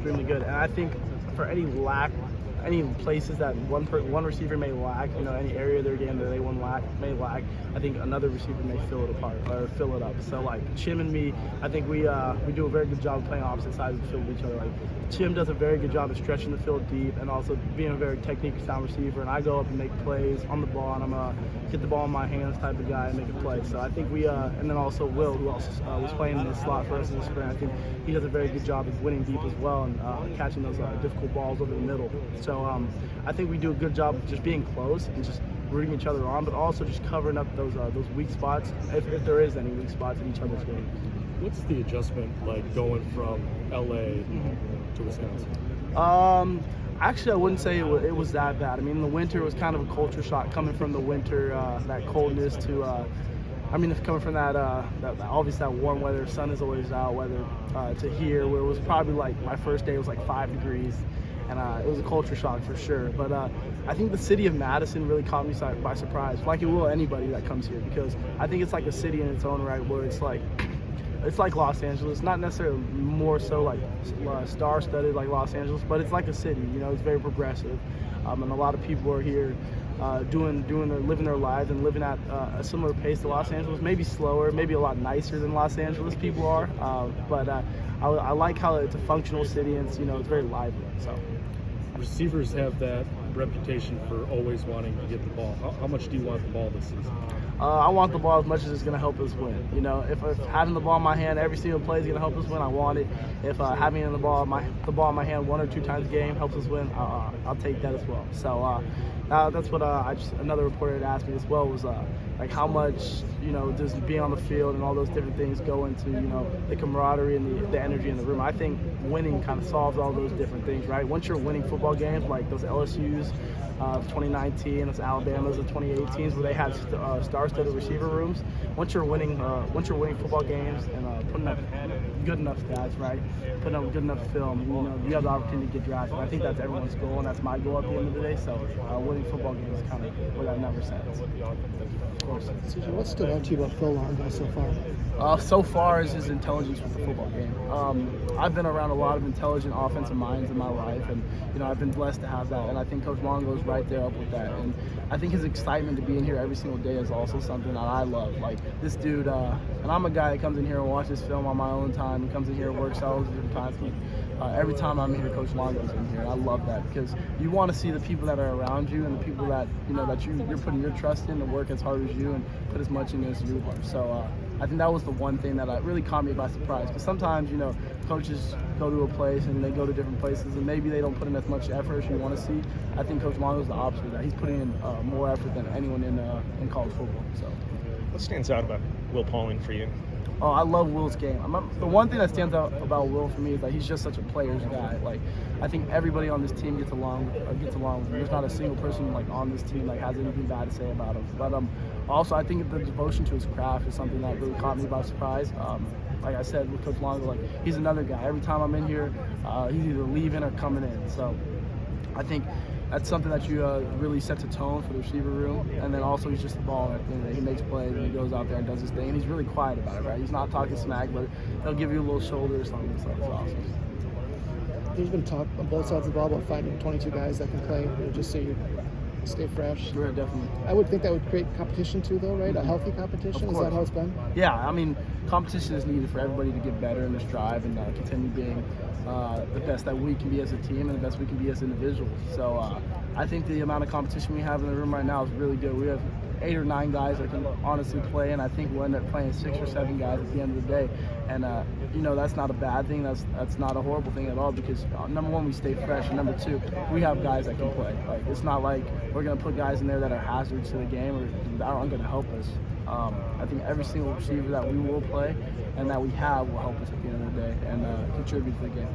extremely good. And I think for any places that one receiver may lack, any area of their game that they may lack, I think another receiver may fill it apart or fill it up. So like Chim and me, I think we do a very good job of playing opposite sides of the field with each other. Like Chim does a very good job of stretching the field deep and also being a very technique sound receiver. And I go up and make plays on the ball, and I'm a get the ball in my hands type of guy and make a play. So I think and then also Will, who also was playing in the slot for us in the spring. I think he does a very good job of winning deep as well and catching those difficult balls over the middle. So I think we do a good job of just being close and just rooting each other on, but also just covering up those weak spots if there is any weak spots in each other's game. What's the adjustment like going from LA to Wisconsin? Actually, I wouldn't say it was that bad. I mean, in the winter, it was kind of a culture shock coming from the winter, that coldness to, coming from that obviously that warm weather, sun is always out weather, to here, where it was probably like my first day was like 5 degrees. And it was a culture shock for sure. But I think the city of Madison really caught me by surprise, like it will anybody that comes here, because I think it's like a city in its own right, where it's like Los Angeles, not necessarily more so like star-studded like Los Angeles, but it's like a city. It's very progressive, and a lot of people are here living their lives and living at a similar pace to Los Angeles, maybe slower, maybe a lot nicer than Los Angeles people are. But I like how it's a functional city, and it's very lively. So. Receivers have that reputation for always wanting to get the ball. How much do you want the ball this season? I want the ball as much as it's going to help us win. If having the ball in my hand every single play is going to help us win, I want it. If having the ball in my hand 1 or 2 times a game helps us win, I'll take that as well. So that's what another reporter had asked me as well, was like how much does being on the field and all those different things go into the camaraderie and the energy in the room. I think winning kind of solves all those different things, right? Once you're winning football games like those LSU's of 2019, those Alabama's of 2018s, where they had star-studded receiver rooms. Once you're winning football games and putting up good enough stats, right? Putting up good enough film, you have the opportunity to get drafted. I think that's everyone's goal, and that's my goal at the end of the day. So winning football games is kind of what that number says. Of course. CJ, what stood out to you about Phil Longo so far? So far is his intelligence with the football game. I've been around a lot of intelligent offensive minds in my life, and I've been blessed to have that. And I think Coach Longo is right there up with that. And I think his excitement to be in here every single day is also something that I love. Like this dude, and I'm a guy that comes in here and watches film on my own time, and comes in here and works out different times. Every time I'm here, Coach Longo's in here. And I love that, because you want to see the people that are around you and the people that that you're putting your trust in to work as hard as you and put as much in as you are. So I think that was the one thing that really caught me by surprise, because sometimes coaches go to a place and they go to different places and maybe they don't put in as much effort as you want to see. I think Coach Longo's the opposite of that. He's putting in more effort than anyone in college football. So. What stands out about Will Pauling for you? Oh, I love Will's game. The one thing that stands out about Will for me is that he's just such a player's guy. Like, I think everybody on this team gets along. There's not a single person on this team has anything bad to say about him. But also, I think the devotion to his craft is something that really caught me by surprise. Like I said with Coach Longo, he's another guy. Every time I'm in here, he's either leaving or coming in. So I think that's something that you really sets a tone for the receiver room. And then also he's just the baller at the end of the day. He makes plays and he goes out there and does his thing. And he's really quiet about it, right? He's not talking smack, but he'll give you a little shoulder or something. So it's awesome. There's been talk on both sides of the ball about finding 22 guys that can play, just so you stay fresh. Sure, definitely. I would think that would create competition too, though, right? A healthy competition. Is that how it's been? Yeah, competition is needed for everybody to get better in this drive and continue being the best that we can be as a team and the best we can be as individuals. So I think the amount of competition we have in the room right now is really good. We have 8 or 9 guys that can honestly play, and I think we'll end up playing 6 or 7 guys at the end of the day. And that's not a bad thing. That's not a horrible thing at all, because number one, we stay fresh, and number two, we have guys that can play. It's not like we're gonna put guys in there that are hazards to the game or that aren't gonna help us. I think every single receiver that we will play and that we have will help us at the end of the day and contribute to the game.